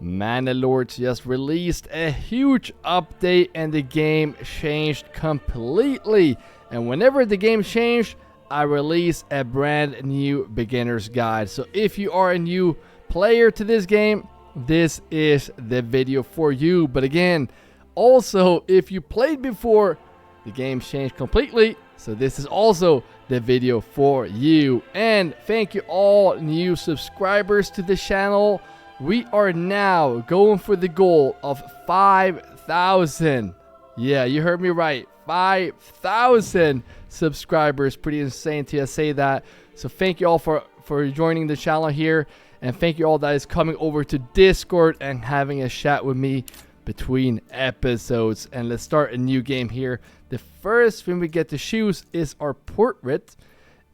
Manor Lords just released a huge update and the game changed completely. And whenever the game changed, I release a brand new beginner's guide. So if you are a new player to this game, this is the video for you. But again, also if you played before, the game changed completely. So this is also the video for you. And thank you all new subscribers to the channel. We are now going for the goal of 5,000. Yeah, you heard me right. 5,000 subscribers. Pretty insane to say that. So thank you all for joining the channel here. And thank you all that is coming over to Discord and having a chat with me between episodes. And let's start a new game here. The first thing we get to choose is our portrait.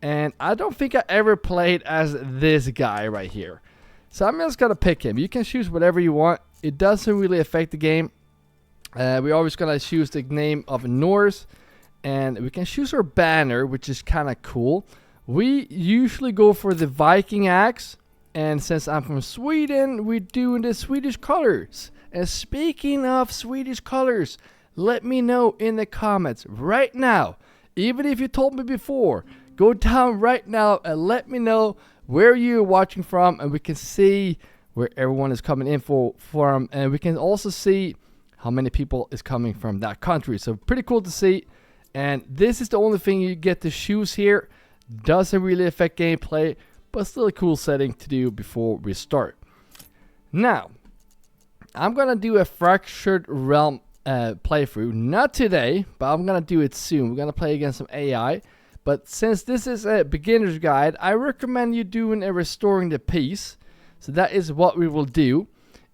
And I don't think I ever played as this guy right here. So I'm just going to pick him. You can choose whatever you want. It doesn't really affect the game. We're always going to choose the name of Norse. And we can choose our banner, which is kind of cool. We usually go for the Viking axe. And since I'm from Sweden, we're doing the Swedish colors. And speaking of Swedish colors, let me know in the comments right now. Even if you told me before, go down right now and let me know where you're watching from, and we can see where everyone is coming in from, and we can also see how many people is coming from that country. So pretty cool to see. And this is the only thing you get to choose here. Doesn't really affect gameplay, but still a cool setting to do before we start. Now, I'm gonna do a Fractured Realm playthrough. Not today, but I'm gonna do it soon. We're gonna play against some AI. But since this is a beginner's guide, I recommend you doing a Restoring the Peace. So that is what we will do.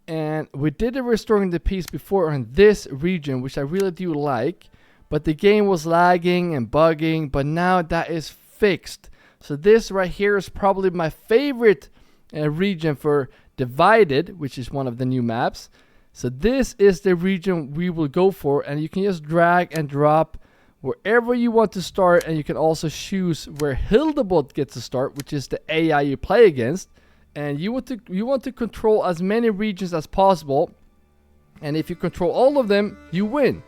And we did a Restoring the Peace before on this region, which I really do like. But the game was lagging and bugging, but now that is fixed. So this right here is probably my favorite region for Divided, which is one of the new maps. So this is the region we will go for, and you can just drag and drop wherever you want to start, and you can also choose where Hildebot gets to start, which is the AI you play against. And you want to control as many regions as possible, and if you control all of them, you win.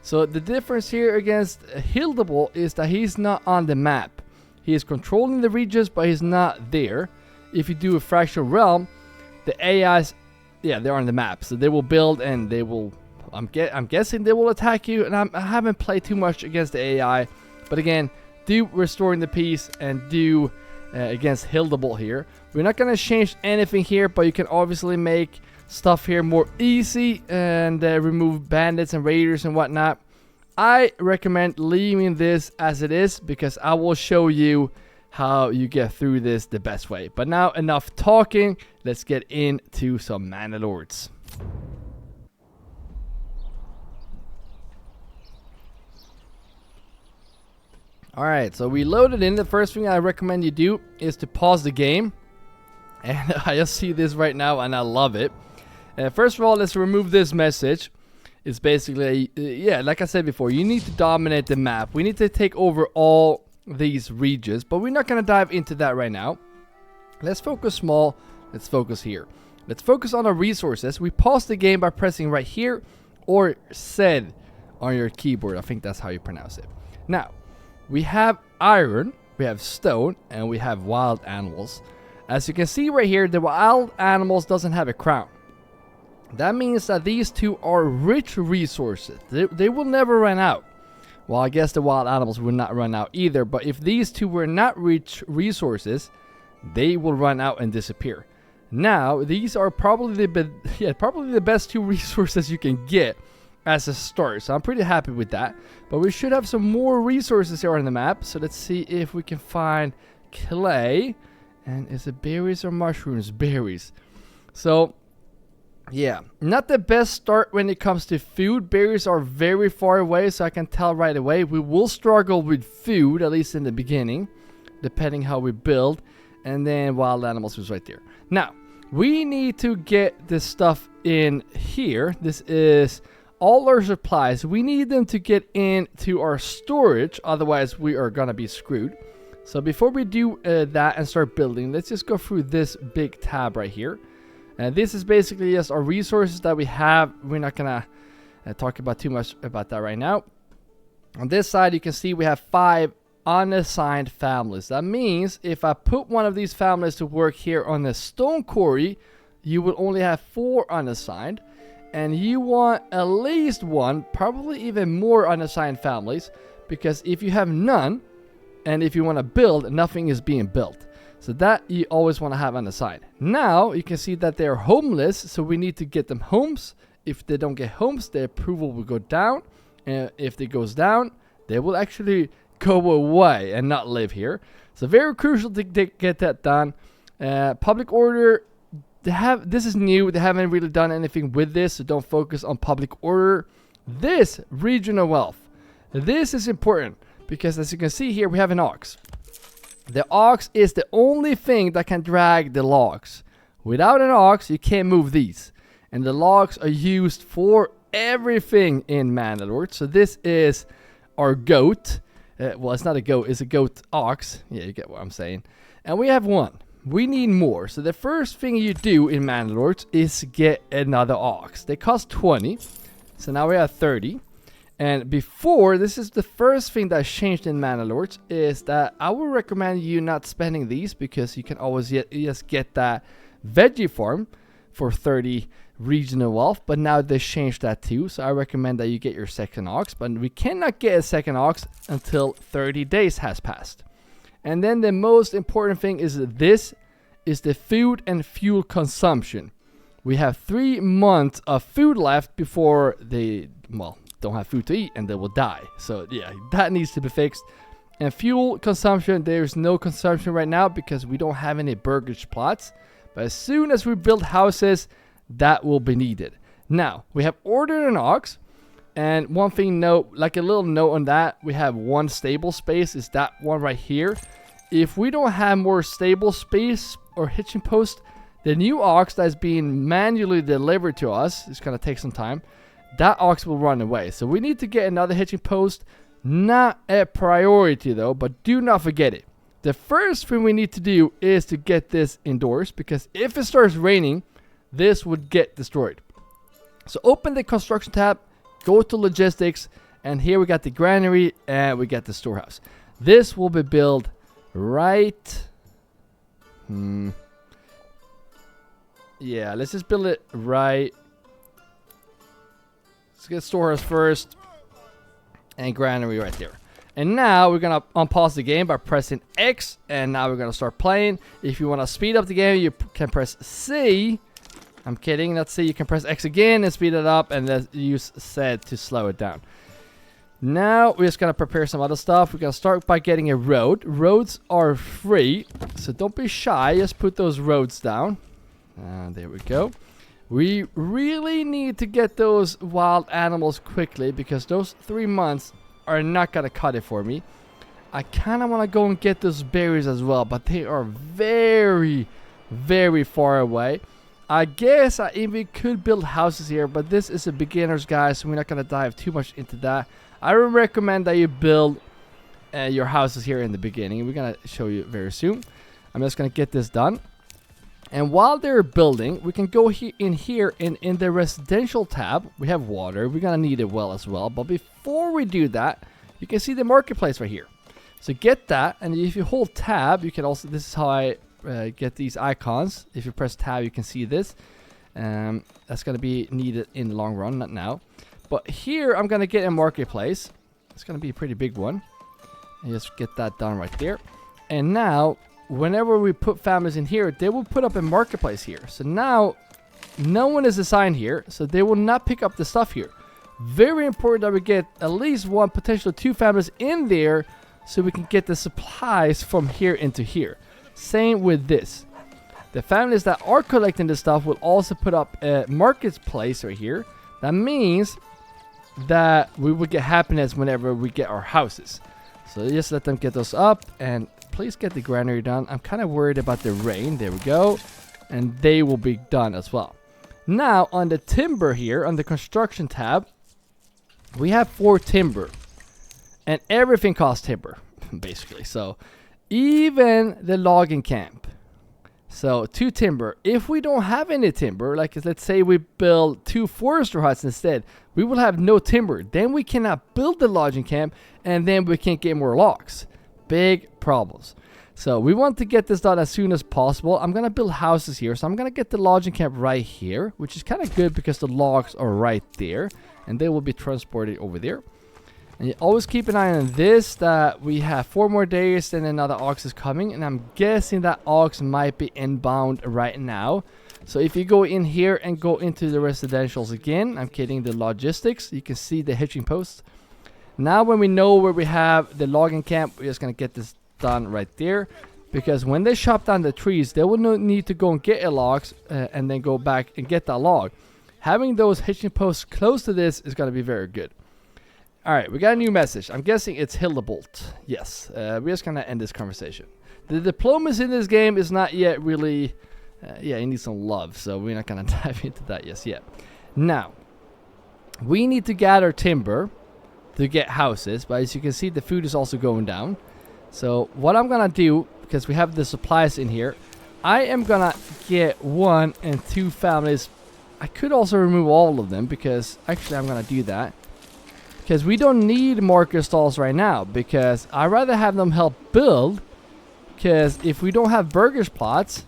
So the difference here against Hildebot is that he's not on the map. He is controlling the regions, but he's not there. If you do a Fractured Realm, the AIs, yeah, they're on the map, so they will build and they will, I'm guessing they will attack you. And I haven't played too much against the AI, but again, do Restoring the Peace and do against Hildebot here. We're not going to change anything here, but you can obviously make stuff here more easy and remove bandits and raiders and whatnot. I recommend leaving this as it is because I will show you how you get through this the best way. But now enough talking, let's get into some Manor Lords. Alright, so we loaded in. The first thing I recommend you do is to pause the game. And I just see this right now and I love it. First of all, let's remove this message. It's basically, yeah, like I said before, you need to dominate the map. We need to take over all these regions, but we're not going to dive into that right now. Let's focus small. Let's focus here. Let's focus on our resources. We pause the game by pressing right here or Z on your keyboard. I think that's how you pronounce it. Now, we have iron, we have stone, and we have wild animals. As you can see right here, the wild animals doesn't have a crown. That means that these two are rich resources. They will never run out. Well, I guess the wild animals will not run out either, but if these two were not rich resources, they will run out and disappear. Now, these are probably the best two resources you can get as a start, so I'm pretty happy with that. But we should have some more resources here on the map, so let's see if we can find clay. And is it berries or mushrooms? Berries. So yeah, not the best start when it comes to food. Berries are very far away, so I can tell right away we will struggle with food, at least in the beginning, depending how we build. And then wild animals was right there. Now, we need to get this stuff in here. This is all our supplies. We need them to get into our storage, otherwise we are gonna be screwed. So before we do that and start building, let's just go through this big tab right here. And this is basically just our resources that we have. We're not gonna talk about too much about that right now. On this side, you can see we have 5 unassigned families. That means if I put one of these families to work here on the stone quarry, you will only have 4 unassigned. And you want at least 1, probably even more unassigned families, because if you have none, and if you want to build, nothing is being built. So that you always want to have unassigned. Now you can see that they're homeless, so we need to get them homes. If they don't get homes, their approval will go down. And if it goes down, they will actually go away and not live here. So very crucial to get that done. Public order, this is new. They haven't really done anything with this, so don't focus on public order. This regional wealth, this is important because as you can see here, we have an ox. The ox is the only thing that can drag the logs. Without an ox, you can't move these. And the logs are used for everything in Manor Lords. So this is our goat. Well, it's not a goat, it's a goat ox. Yeah, you get what I'm saying. And we have 1. We need more. So the first thing you do in Manor Lords is get another ox. They cost 20. So now we have 30. And before, this is the first thing that changed in Manor Lords, is that I would recommend you not spending these because you can always just get that veggie farm for 30 regional wealth. But now they changed that too, so I recommend that you get your second ox. But we cannot get a second ox until 30 days has passed. And then the most important thing is that this is the food and fuel consumption. We have 3 months of food left before they, well, don't have food to eat and they will die. So yeah, that needs to be fixed. And fuel consumption, there's no consumption right now because we don't have any burgage plots. But as soon as we build houses, that will be needed. Now, we have ordered an ox. And one thing note, like a little note on that, we have 1 stable space, is that one right here. If we don't have more stable space or hitching post, the new ox that is being manually delivered to us, it's going to take some time, that ox will run away. So we need to get another hitching post. Not a priority though, but do not forget it. The first thing we need to do is to get this indoors, because if it starts raining, this would get destroyed. So open the construction tab, go to logistics, and here we got the granary and we got the storehouse. This will be built right. Yeah, let's just build it right. Let's get storehouse first and granary right there. And now we're gonna unpause the game by pressing X, and now we're gonna start playing. If you want to speed up the game, you can press C. I'm kidding, not C. You can press X again and speed it up, and then use Z to slow it down. Now we're just gonna prepare some other stuff. We're gonna start by getting a road. Roads are free, so don't be shy. Just put those roads down. There we go. We really need to get those wild animals quickly, because those 3 months are not gonna cut it for me. I kind of want to go and get those berries as well, but they are very, very far away. I guess I even could build houses here, but this is a beginner's guide, so we're not gonna dive too much into that. I would recommend that you build your houses here in the beginning. We're gonna show you very soon. I'm just gonna get this done. And while they're building, we can go in here and in the residential tab, we have water. We're gonna need it well as well. But before we do that, you can see the marketplace right here. So get that, and if you hold tab, you can also, this is how I get these icons. If you press tab, you can see this. That's gonna be needed in the long run, not now. But here, I'm gonna get a marketplace. It's gonna be a pretty big one. And just get that done right there. And now, whenever we put families in here, they will put up a marketplace here. So now no one is assigned here, so they will not pick up the stuff here. Very important that we get at least 1, potentially 2 families in there, so we can get the supplies from here into here. Same with this. The families that are collecting this stuff will also put up a marketplace right here. That means that we will get happiness whenever we get our houses. So just let them get those up, and please get the granary done. I'm kind of worried about the rain. There we go. And they will be done as well. Now, on the timber here, on the construction tab, we have 4 timber. And everything costs timber, basically. So, even the logging camp. So 2 timber. If we don't have any timber, like let's say we build 2 forester huts instead, we will have no timber. Then we cannot build the lodging camp, and then we can't get more logs. Big problems. So we want to get this done as soon as possible. I'm gonna build houses here, so I'm gonna get the lodging camp right here, which is kind of good because the logs are right there, and they will be transported over there. And you always keep an eye on this, that we have 4 more days, then another ox is coming, and I'm guessing that ox might be inbound right now. So if you go in here and go into the residentials again, I'm kidding, the logistics, you can see the hitching post. Now when we know where we have the logging camp, we're just going to get this done right there. Because when they chop down the trees, they will not need to go and get a log and then go back and get that log. Having those hitching posts close to this is going to be very good. Alright, we got a new message. I'm guessing it's Hildebolt. Yes, we're just going to end this conversation. The diplomacy in this game is not yet really... yeah, it needs some love, so we're not going to dive into that just yet. Now, we need to gather timber to get houses, but as you can see, the food is also going down. So what I'm going to do, because we have the supplies in here, I am going to get 1 and 2 families. I could also remove all of them, because actually I'm going to do that. Because we don't need marker stalls right now, because I'd rather have them help build, because if we don't have burgers plots,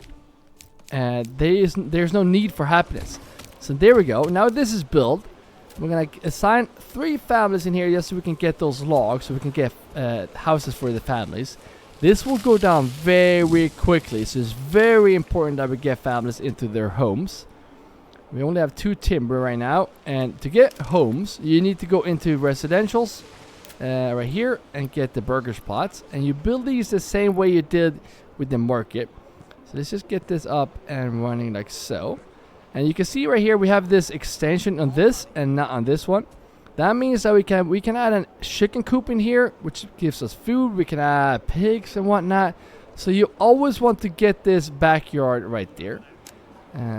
there's no need for happiness. So there we go. Now this is built. We're going to assign 3 families in here just so we can get those logs, so we can get houses for the families. This will go down very quickly, so it's very important that we get families into their homes. We only have 2 timber right now, and to get homes, you need to go into residentials right here and get the burgers plots, and you build these the same way you did with the market. So let's just get this up and running like so. And you can see right here we have this extension on this and not on this one. That means that we can add a chicken coop in here, which gives us food. We can add pigs and whatnot. So you always want to get this backyard right there.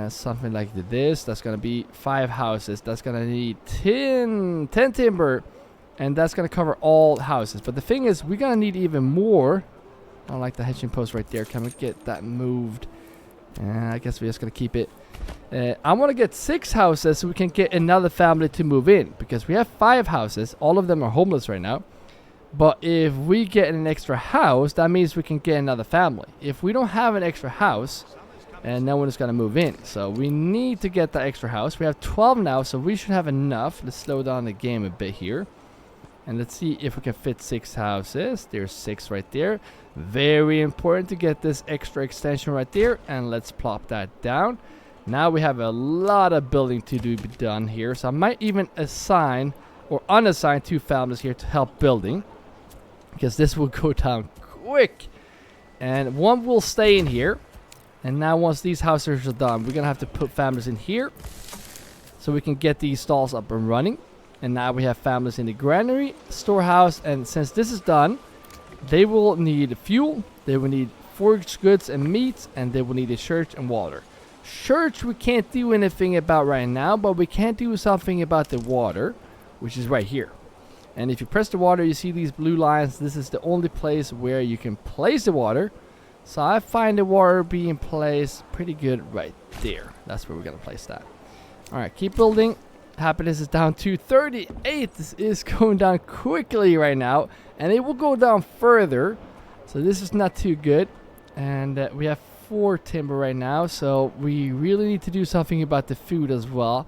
Something like this. That's gonna be 5 houses. That's gonna need 10 timber, and that's gonna cover all houses. But the thing is, we're gonna need even more. I don't like the hitching post right there. Can we get that moved? I guess we're just gonna keep it. I want to get 6 houses so we can get another family to move in, because we have 5 houses. All of them are homeless right now. But if we get an extra house, that means we can get another family. If we don't have an extra house, and no one is going to move in. So we need to get that extra house. We have 12 now, so we should have enough. Let's slow down the game a bit here. And let's see if we can fit 6 houses. There's 6 right there. Very important to get this extra extension right there. And let's plop that down. Now we have a lot of building to be done here. So I might even assign or unassign 2 families here to help building, because this will go down quick. And 1 will stay in here. And now once these houses are done, we're going to have to put families in here so we can get these stalls up and running. And now we have families in the granary, storehouse, and since this is done, they will need fuel, they will need foraged goods and meats, and they will need a church and water. Church we can't do anything about right now, but we can do something about the water, which is right here. And if you press the water, you see these blue lines. This is the only place where you can place the water. So I find the water being placed pretty good right there. That's where we're going to place that. Alright, keep building. Happiness is down to 38. This is going down quickly right now. And it will go down further. So this is not too good. And we have 4 timber right now. So we really need to do something about the food as well.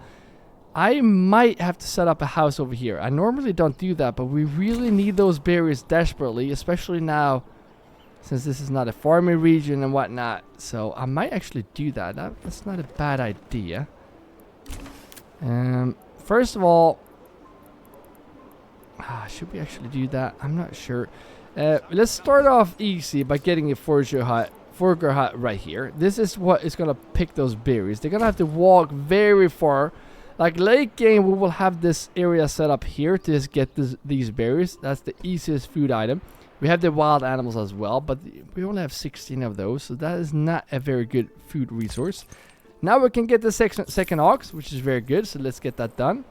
I might have to set up a house over here. I normally don't do that, but we really need those berries desperately. Especially now, since this is not a farming region and whatnot. So I might actually do that. That's not a bad idea. First of all, should we actually do that? I'm not sure. Let's start off easy by getting a forager hut right here. This is what is going to pick those berries. They're going to have to walk very far. Like late game, we will have this area set up here to just get these berries. That's the easiest food item. We have the wild animals as well, but we only have 16 of those, so that is not a very good food resource. Now we can get the second ox, which is very good, so let's get that done.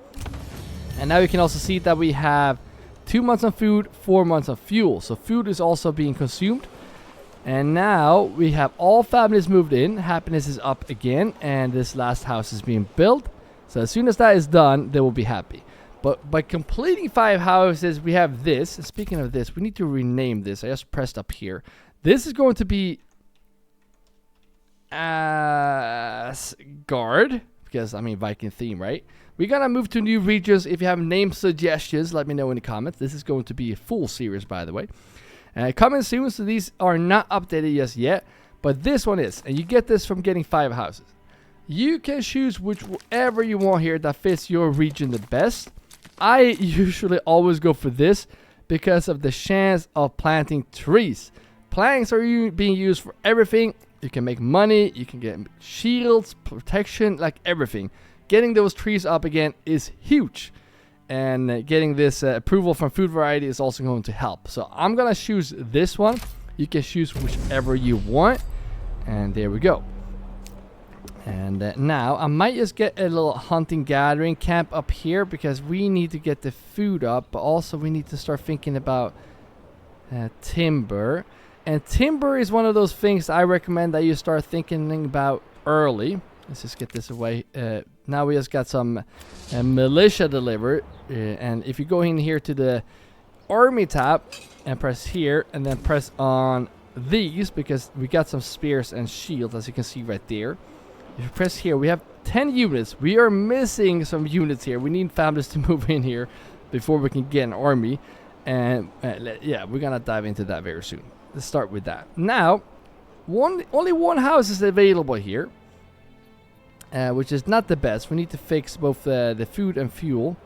And now you can also see that we have 2 months of food, 4 months of fuel. So food is also being consumed. And now we have all families moved in. Happiness is up again, and this last house is being built. So as soon as that is done, they will be happy. But by completing 5 houses, we have this. And speaking of this, we need to rename this. I just pressed up here. This is going to be Asgard, because I mean Viking theme, right? We're gonna move to new regions. If you have name suggestions, let me know in the comments. This is going to be a full series, by the way. Coming soon, so these are not updated just yet, but this one is, and you get this from getting 5 houses. You can choose whichever you want here that fits your region the best. I usually always go for this because of the chance of planting trees. Planks are being used for everything. You can make money, you can get shields, protection, like everything. Getting those trees up again is huge. And getting this approval from food variety is also going to help. So I'm going to choose this one. You can choose whichever you want. And there we go. And now I might just get a little hunting gathering camp up here because we need to get the food up. But also we need to start thinking about timber. And timber is one of those things I recommend that you start thinking about early. Let's just get this away. Now we just got some militia delivered. And if you go in here to the army tab and press here and then press on these, because we got some spears and shields, as you can see right there. If you press here, we have 10 units. We are missing some units here. We need families to move in here before we can get an army. And yeah, we're gonna dive into that very soon. Let's start with that. Now, only one house is available here, which is not the best. We need to fix both the food and fuel.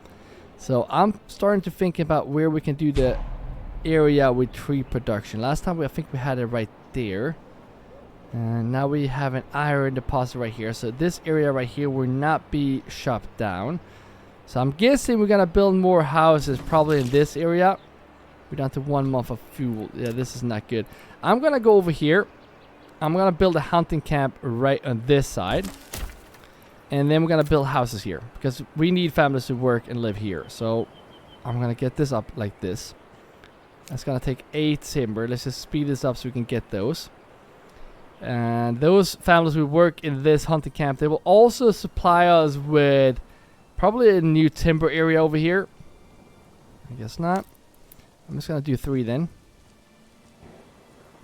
So I'm starting to think about where we can do the area with tree production. Last time I think we had it right there. And now we have an iron deposit right here. So this area right here will not be chopped down. So I'm guessing we're gonna build more houses probably in this area. We're down to 1 month of fuel. Yeah, this is not good. I'm gonna go over here. I'm gonna build a hunting camp right on this side. And then we're gonna build houses here because we need families to work and live here. So I'm gonna get this up like this. That's gonna take 8 timber. Let's just speed this up so we can get those. And those families who work in this hunting camp, they will also supply us with probably a new timber area over here. I guess not. I'm just gonna do 3 then.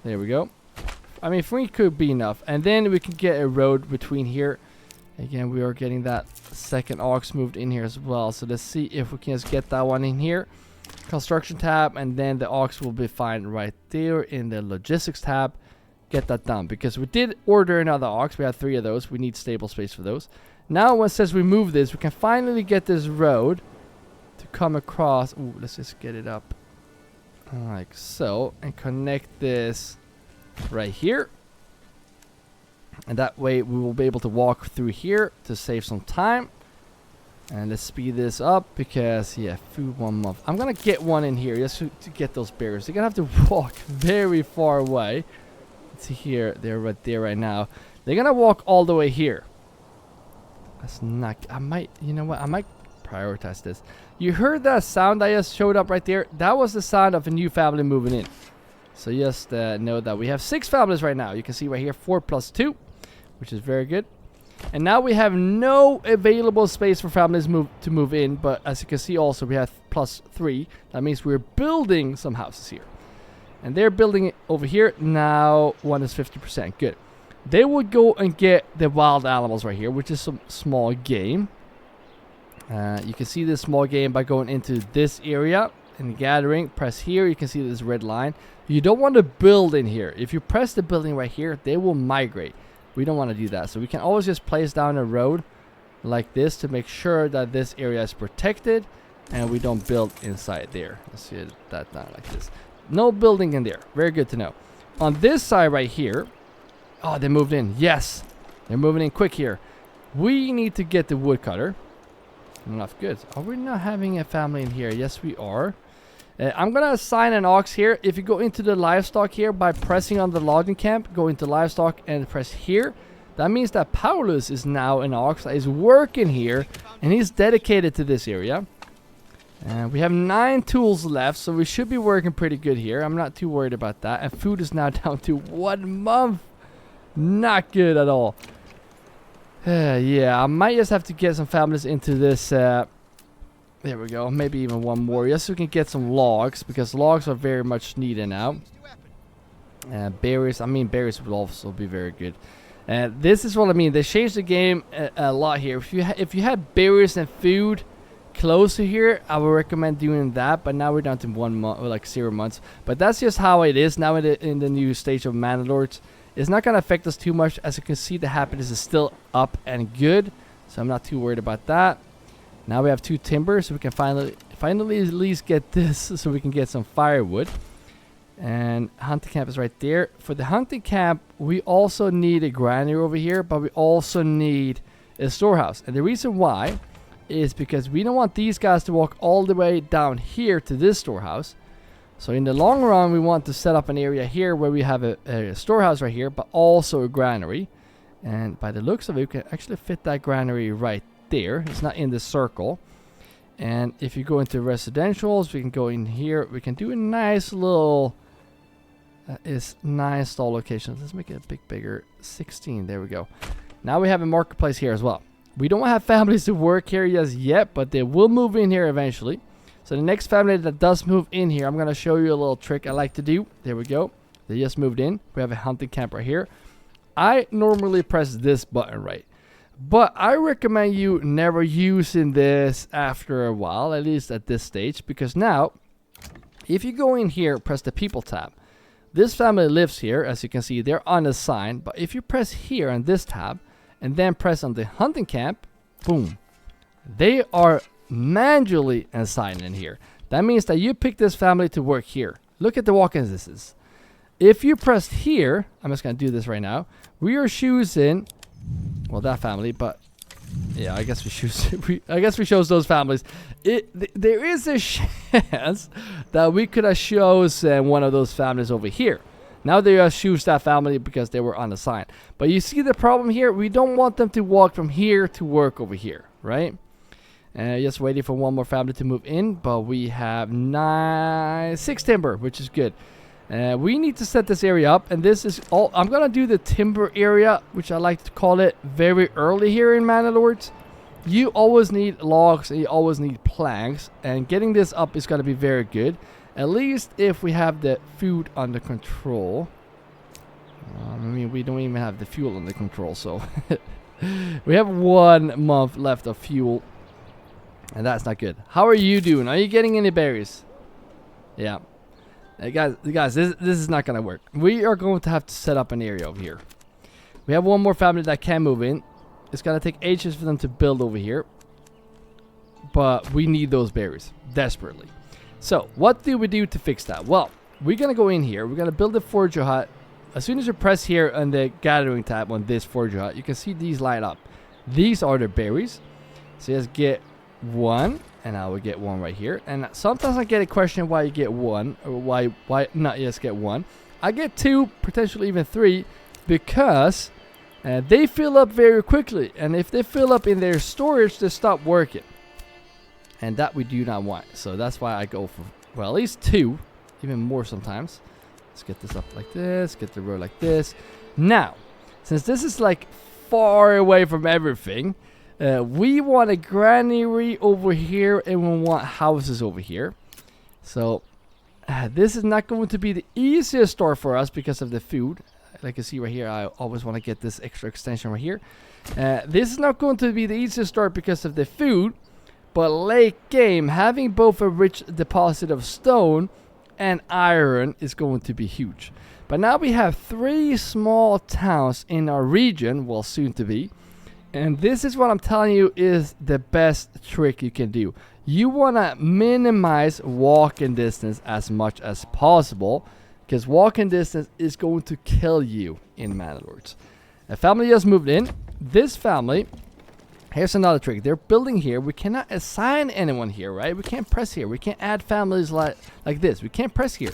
There we go. I mean, 3 could be enough. And then we can get a road between here. Again, we are getting that second ox moved in here as well. So let's see if we can just get that one in here. Construction tab, and then the ox will be fine right there in the logistics tab. Get that done because we did order another ox. We have 3 of those. We need stable space for those. Now when it says we move this, we can finally get this road to come across. Ooh, let's just get it up like so and connect this right here. And that way we will be able to walk through here to save some time. And let's speed this up because, yeah, food 1 month. I'm going to get one in here just to get those berries. They're going to have to walk very far away. Let's see here. They're right there right now. They're going to walk all the way here. That's not... I might... You know what? I might prioritize this. You heard that sound that just showed up right there? That was the sound of a new family moving in. So just know that we have 6 families right now. You can see right here 4 plus 2, which is very good. And now we have no available space for families to move in. But as you can see also, we have plus 3. That means we're building some houses here. And they're building it over here. Now one is 50%. Good. They will go and get the wild animals right here, which is some small game. You can see this small game by going into this area and gathering. Press here. You can see this red line. You don't want to build in here. If you press the building right here, they will migrate. We don't want to do that. So we can always just place down a road like this to make sure that this area is protected and we don't build inside there. Let's see that down like this. No building in there. Very good to know. On this side right here. Oh, they moved in. Yes. They're moving in quick here. We need to get the woodcutter. Enough goods. Are we not having a family in here? Yes, we are. I'm going to assign an ox here. If you go into the livestock here by pressing on the logging camp, go into livestock and press here. That means that Paulus is now an ox that is working here and he's dedicated to this area. And we have 9 tools left, so we should be working pretty good here. I'm not too worried about that. And food is now down to 1 month. Not good at all. Yeah, I might just have to get some families into this. There we go. Maybe even one more. Just so we can get some logs, because logs are very much needed now. Berries. I mean, berries would also be very good. This is what I mean. They changed the game a lot here. If you had berries and food close to here, I would recommend doing that. But now we're down to 1 month, or like 0 months. But that's just how it is now in the new stage of Manor Lords. It's not going to affect us too much. As you can see, the happiness is still up and good. So I'm not too worried about that. Now we have 2 timber, so we can finally at least get this so we can get some firewood. And hunting camp is right there. For the hunting camp, we also need a granary over here, but we also need a storehouse. And the reason why is because we don't want these guys to walk all the way down here to this storehouse. So in the long run, we want to set up an area here where we have a storehouse right here, but also a granary. And by the looks of it, we can actually fit that granary right there. It's not in the circle. And if you go into residentials, we can go in here. We can do a nice little... is 9 stall locations. Let's make it a bit bigger. 16. There we go. Now we have a marketplace here as well. We don't have families to work here just yet, but they will move in here eventually. So the next family that does move in here, I'm going to show you a little trick I like to do. There we go. They just moved in. We have a hunting camp right here. I normally press this button right, but I recommend you never using this after a while, at least at this stage, because now if you go in here, press the people tab. This family lives here. As you can see, they're unassigned. But if you press here on this tab and then press on the hunting camp, boom, they are manually assigned in here. That means that you pick this family to work here. Look at the walk-in distance. If you press here, I'm just going to do this right now. We are choosing, well, that family, but yeah, I guess we choose. I guess we chose those families. There is a chance that we could have chosen one of those families over here. Now they just choose that family because they were unassigned. But you see the problem here? We don't want them to walk from here to work over here, right? Just waiting for one more family to move in, but we have 6 timber, which is good. We need to set this area up, and this is all. I'm gonna do the timber area, which I like to call it, very early here in Manor Lords. You always need logs and you always need planks, and getting this up is gonna be very good. At least if we have the food under control. I mean, we don't even have the fuel under control, so we have 1 month left of fuel, and that's not good. How are you doing? Are you getting any berries? Yeah. Guys, this is not going to work. We are going to have to set up an area over here. We have one more family that can move in. It's going to take ages for them to build over here. But we need those berries desperately. So, what do we do to fix that? Well, we're going to go in here. We're going to build a forager hut. As soon as you press here on the gathering tab on this forager hut, you can see these light up. These are the berries. So, just get 1. And I will get 1 right here. And sometimes I get a question why you get 1. Or why not just get 1. I get 2, potentially even 3. Because they fill up very quickly. And if they fill up in their storage, they stop working. And that we do not want. So that's why I go for, well, at least 2. Even more sometimes. Let's get this up like this. Get the row like this. Now, since this is like far away from everything, we want a granary over here, and we want houses over here. So this is not going to be the easiest store for us because of the food. Like you see right here, I always want to get this extra extension right here. This is not going to be the easiest store because of the food. But late game, having both a rich deposit of stone and iron is going to be huge. But now we have 3 small towns in our region, well, soon to be. And this is what I'm telling you is the best trick you can do. You want to minimize walking distance as much as possible, because walking distance is going to kill you in Manor Lords. A family just moved in. This family, here's another trick. They're building here. We cannot assign anyone here, right? We can't press here. We can't add families like this. We can't press here.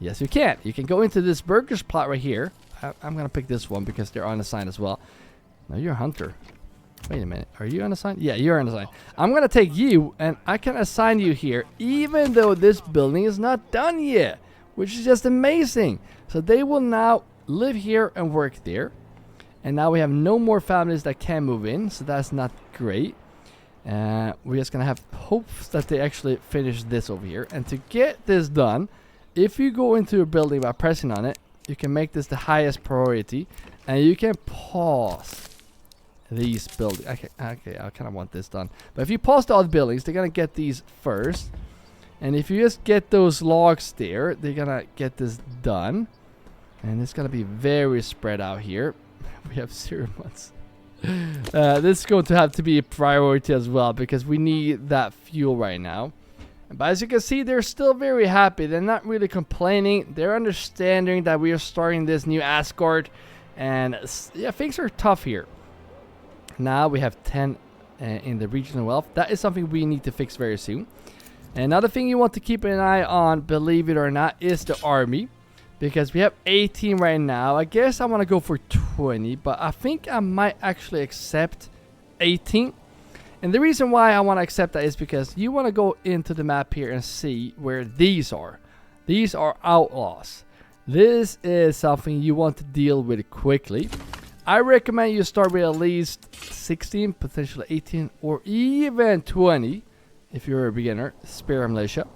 Yes, you can. You can go into this burger's plot right here. I'm going to pick this one because they're unassigned as well. No, you're a hunter. Wait a minute. Are you unassigned? Yeah, you're unassigned. I'm going to take you, and I can assign you here, even though this building is not done yet, which is just amazing. So they will now live here and work there. And now we have no more families that can move in, so that's not great. We're just going to have hopes that they actually finish this over here. And to get this done, if you go into a building by pressing on it, you can make this the highest priority. And you can pause these buildings. Okay, I kind of want this done. But if you pause the other buildings, they're going to get these first. And if you just get those logs there, they're going to get this done. And it's going to be very spread out here. We have 0 months. This is going to have to be a priority as well, because we need that fuel right now. But as you can see, they're still very happy. They're not really complaining. They're understanding that we are starting this new Asgard. And yeah, things are tough here. Now we have 10 in the regional wealth. That is something we need to fix very soon. Another thing you want to keep an eye on, believe it or not, is the army. Because we have 18 right now. I guess I want to go for 20. But I think I might actually accept 18. And the reason why I want to accept that is because you want to go into the map here and see where these are. These are outlaws. This is something you want to deal with quickly. I recommend you start with at least 16, potentially 18, or even 20 if you're a beginner. Spare militia.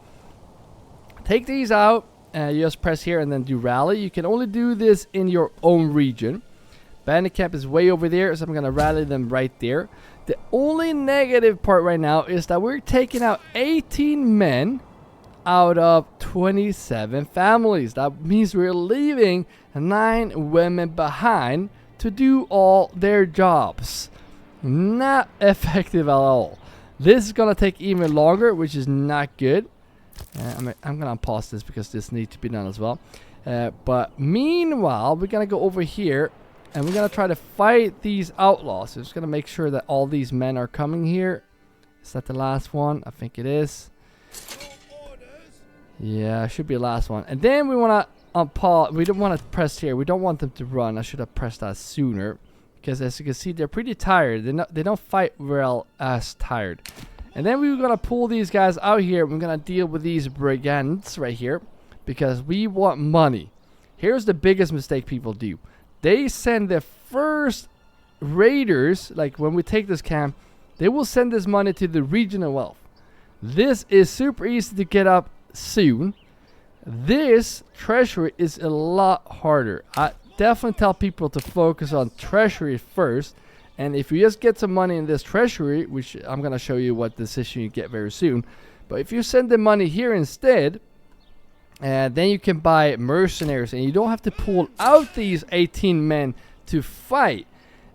Take these out. You just press here and then do rally. You can only do this in your own region. Bandit camp is way over there, so I'm going to rally them right there. The only negative part right now is that we're taking out 18 men out of 27 families. That means we're leaving 9 women behind to do all their jobs. Not effective at all. This is going to take even longer, which is not good. I'm going to pause this because this needs to be done as well. But meanwhile, we're going to go over here and we're going to try to fight these outlaws. So just going to make sure that all these men are coming here. Is that the last one? I think it is. Yeah, it should be the last one. And then we want to pause. We don't want to press here. We don't want them to run. I should have pressed that sooner. Because as you can see, they're pretty tired. They don't fight well as tired. And then we're going to pull these guys out here. We're going to deal with these brigands right here. Because we want money. Here's the biggest mistake people do. They send their first raiders. Like when we take this camp. They will send this money to the regional wealth. This is super easy to get up soon. This treasury is a lot harder. I definitely tell people to focus on treasury first. And if you just get some money in this treasury, which I'm going to show you what decision you get very soon. But if you send the money here instead, then you can buy mercenaries. And you don't have to pull out these 18 men to fight.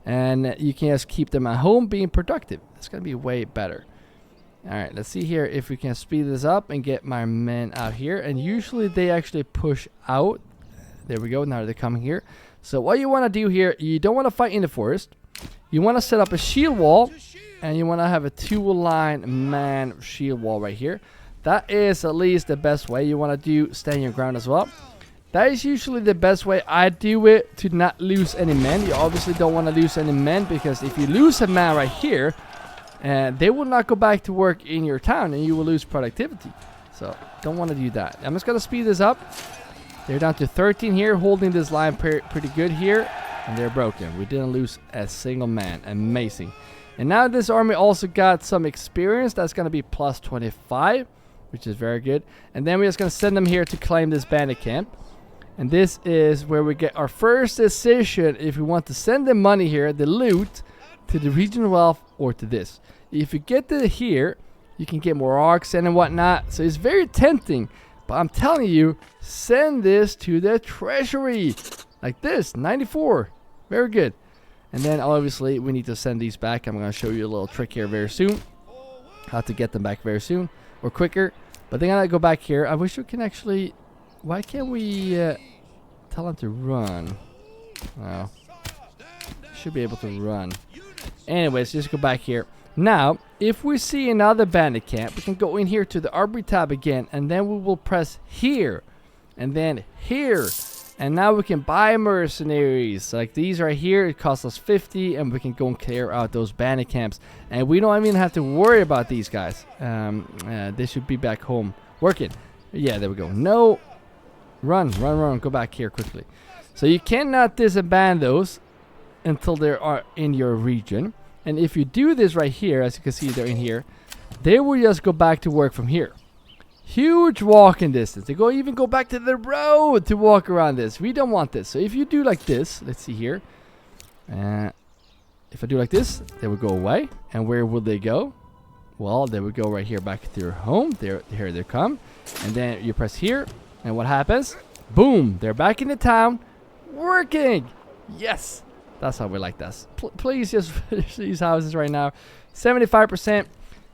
And you can just keep them at home being productive. It's going to be way better. Alright, let's see here if we can speed this up and get my men out here. And usually they actually push out. There we go. Now they're coming here. So what you want to do here, you don't want to fight in the forest. You want to set up a shield wall, and you want to have a 2-line man shield wall right here. That is at least the best way. You want to do stand your ground as well. That is usually the best way I do it to not lose any men. You obviously don't want to lose any men, because if you lose a man right here, they will not go back to work in your town, and you will lose productivity. So don't want to do that. I'm just going to speed this up. They're down to 13 here, holding this line pretty good here. And they're broken. We didn't lose a single man. Amazing. And now this army also got some experience. That's going to be plus 25, which is very good. And then we're just going to send them here to claim this bandit camp. And this is where we get our first decision if we want to send the money here, the loot, to the regional wealth or to this. If you get it here, you can get more oxen and whatnot. So it's very tempting. But I'm telling you, send this to the treasury. Like this, 94. Very good. And then obviously we need to send these back. I'm going to show you a little trick here very soon. How to get them back very soon. Or quicker. But they're going to go back here. I wish we can actually... Why can't we tell them to run? Well, should be able to run. Anyways, just go back here. Now, if we see another bandit camp, we can go in here to the ARGB tab again. And then we will press here. And then here. And now we can buy mercenaries. Like these right here, it costs us 50, and we can go and clear out those bandit camps. And we don't even have to worry about these guys. They should be back home working. Yeah, there we go. No. Run, run, run. Go back here quickly. So you cannot disband those until they are in your region. And if you do this right here, as you can see, they're in here. They will just go back to work from here. Huge walking distance. They even go back to the road to walk around this. We don't want this. So if you do like this, let's see here. If I do like this, they will go away. And where will they go? Well, they would go right here back to their home. Here they come. And then you press here. And what happens? Boom. They're back in the town. Working. Yes. That's how we like this. Please just finish these houses right now. 75%.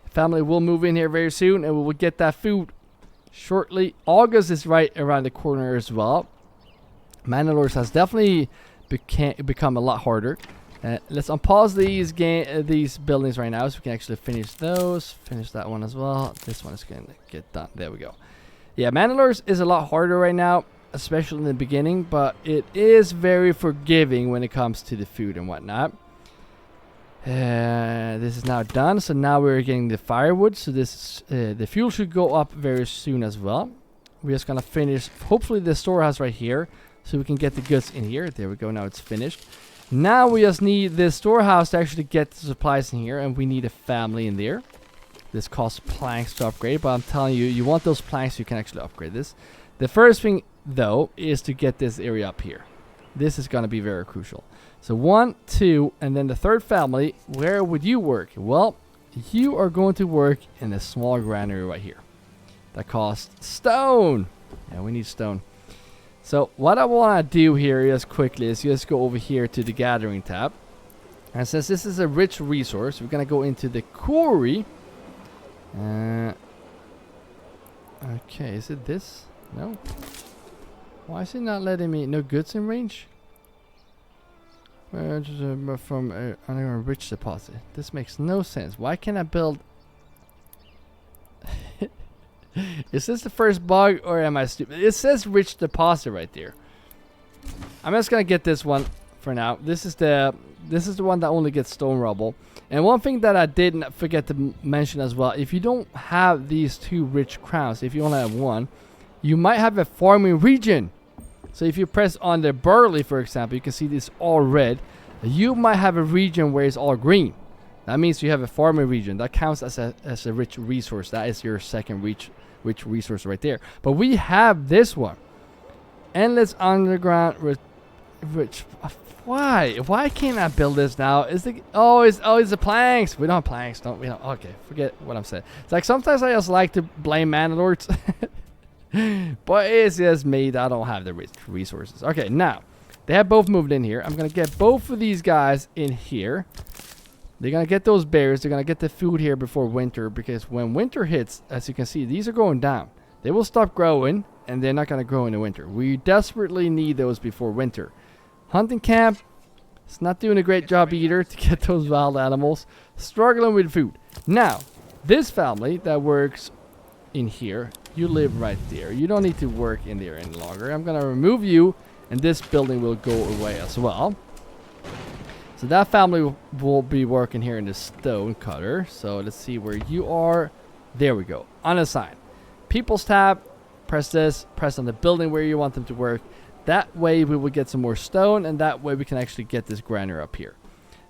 Family will move in here very soon. And we will get that food shortly. August is right around the corner as well. Manor Lords has definitely become a lot harder. Let's unpause these buildings right now so we can actually finish those. Finish that one as well. This one is going to get done. There we go. Yeah, Manor Lords is a lot harder right now, especially in the beginning, but it is very forgiving when it comes to the food and whatnot. This is now done, so now we're getting the firewood. So this the fuel should go up very soon as well. We're just gonna finish, hopefully, the storehouse right here, so we can get the goods in here. There we go. Now it's finished. Now we just need this storehouse to actually get the supplies in here, and we need a family in there. This costs planks to upgrade, but I'm telling you, you want those planks, you can actually upgrade this. The first thing, though, is to get this area up here. This is going to be very crucial. So 1, 2, and then the third family, where would you work? Well, you are going to work in a small granary right here. That costs stone. Yeah, we need stone. So what I want to do here just quickly is just go over here to the gathering tab. And since this is a rich resource, we're going to go into the quarry. Okay, is it this? No. Why is it not letting me? No goods in range? From a rich deposit. This makes no sense. Why can't I build? Is this the first bug, or am I stupid? It says rich deposit right there. I'm just gonna get this one for now. This is the one that only gets stone rubble. And one thing that I didn't forget to mention as well, if you don't have these 2 rich crowns, if you only have 1, you might have a farming region. So if you press on the barley, for example, you can see this all red. You might have a region where it's all green. That means you have a farming region. That counts as a rich resource. That is your second rich resource right there. But we have this one. Endless underground rich. Why can't I build this now? It's the planks. We don't have planks. Okay, forget what I'm saying. It's like sometimes I just like to blame Manor Lords. But it's just me that I don't have the rich resources. Okay, now they have both moved in here. I'm gonna get both of these guys in here. They're gonna get those berries. They're gonna get the food here before winter, because when winter hits, as you can see, these are going down. They will stop growing, and they're not gonna grow in the winter. We desperately need those before winter. Hunting camp, it's not doing a great job either to get those wild animals. Struggling with food. Now, this family that works in here, you live right there. You don't need to work in there any longer. I'm gonna remove you, and this building will go away as well. So that family will be working here in the stone cutter. So let's see where you are. There we go. Unassigned. People's tab. Press this. Press on the building where you want them to work. That way we will get some more stone, and that way we can actually get this granary up here.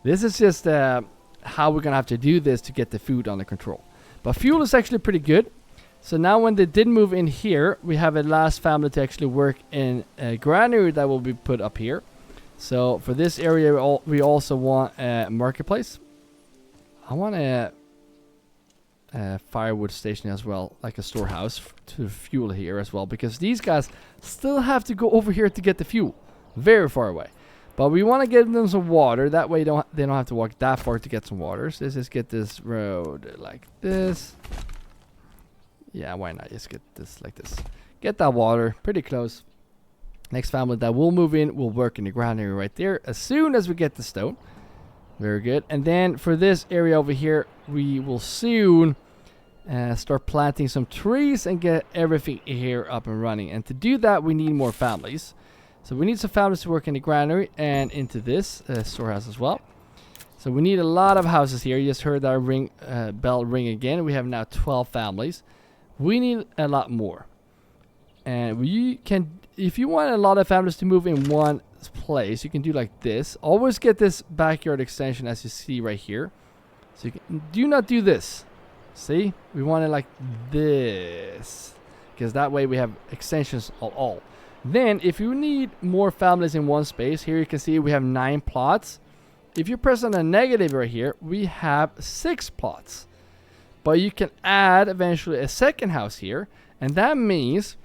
This is just how we're gonna have to do this to get the food under control. But fuel is actually pretty good. So now when they did move in here, we have a last family to actually work in a granary that will be put up here. So for this area, we also want a marketplace. I want a firewood station as well, like a storehouse to fuel here as well, because these guys still have to go over here to get the fuel, very far away. But we want to give them some water. That way they don't have to walk that far to get some water. So let's just get this road like this. Yeah, why not just get this like this? Get that water pretty close. Next family that will move in will work in the granary right there as soon as we get the stone. Very good. And then for this area over here, we will soon start planting some trees and get everything here up and running. And to do that, we need more families. So we need some families to work in the granary and into this storehouse as well. So we need a lot of houses here. You just heard our bell ring again. We have now 12 families. We need a lot more. And we can, if you want a lot of families to move in one place, you can do like this. Always get this backyard extension as you see right here. So you can, do not do this. See? We want it like this. Because that way we have extensions of all. Then if you need more families in one space, here you can see we have 9 plots. If you press on a negative right here, we have 6 plots. But you can add eventually a second house here. And that means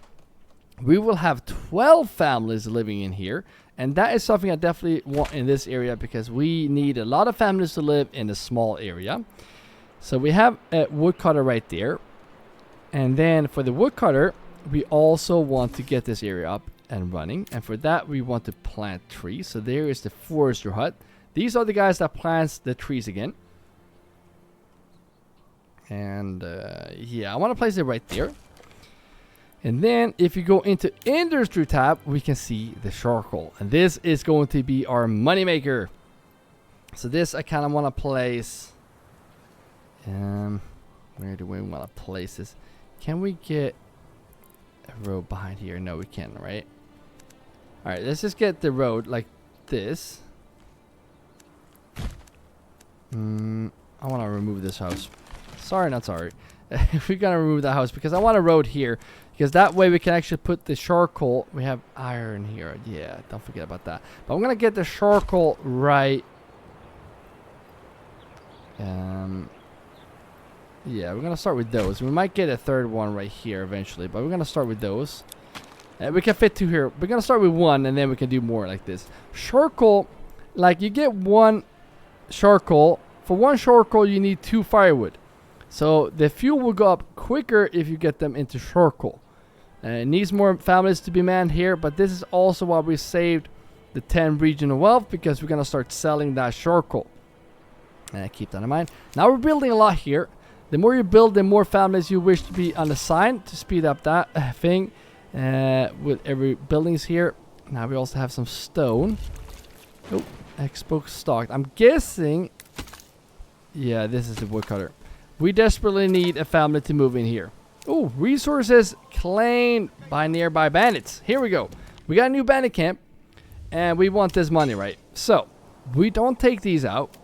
we will have 12 families living in here. And that is something I definitely want in this area because we need a lot of families to live in a small area. So we have a woodcutter right there. And then for the woodcutter, we also want to get this area up and running. And for that, we want to plant trees. So there is the forester hut. These are the guys that plants the trees again. And yeah, I want to place it right there. And then if you go into industry tab, we can see the charcoal. And this is going to be our moneymaker. So this I kind of want to place. Where do we want to place this? Can we get a road behind here? No, we can't, right? All right, let's just get the road like this. I want to remove this house. Sorry, not sorry. We're going to remove that house because I want a road here. Because that way we can actually put the charcoal. We have iron here. Yeah, don't forget about that. But I'm going to get the charcoal right. Yeah, we're going to start with those. We might get a third one right here eventually. But we're going to start with those. We can fit 2 here. We're going to start with 1 and then we can do more like this. Charcoal, like you get 1 charcoal. For 1 charcoal you need 2 firewood. So the fuel will go up quicker if you get them into charcoal. It needs more families to be manned here, but this is also why we saved the 10 regional wealth, because we're going to start selling that charcoal. Keep that in mind. Now we're building a lot here. The more you build, the more families you wish to be unassigned to speed up that thing with every buildings here. Now we also have some stone. Oh, expo stocked. I'm guessing, yeah, this is the woodcutter. We desperately need a family to move in here. Oh, resources claimed by nearby bandits. Here we go. We got a new bandit camp. And we want this money, right? So, we don't take these out.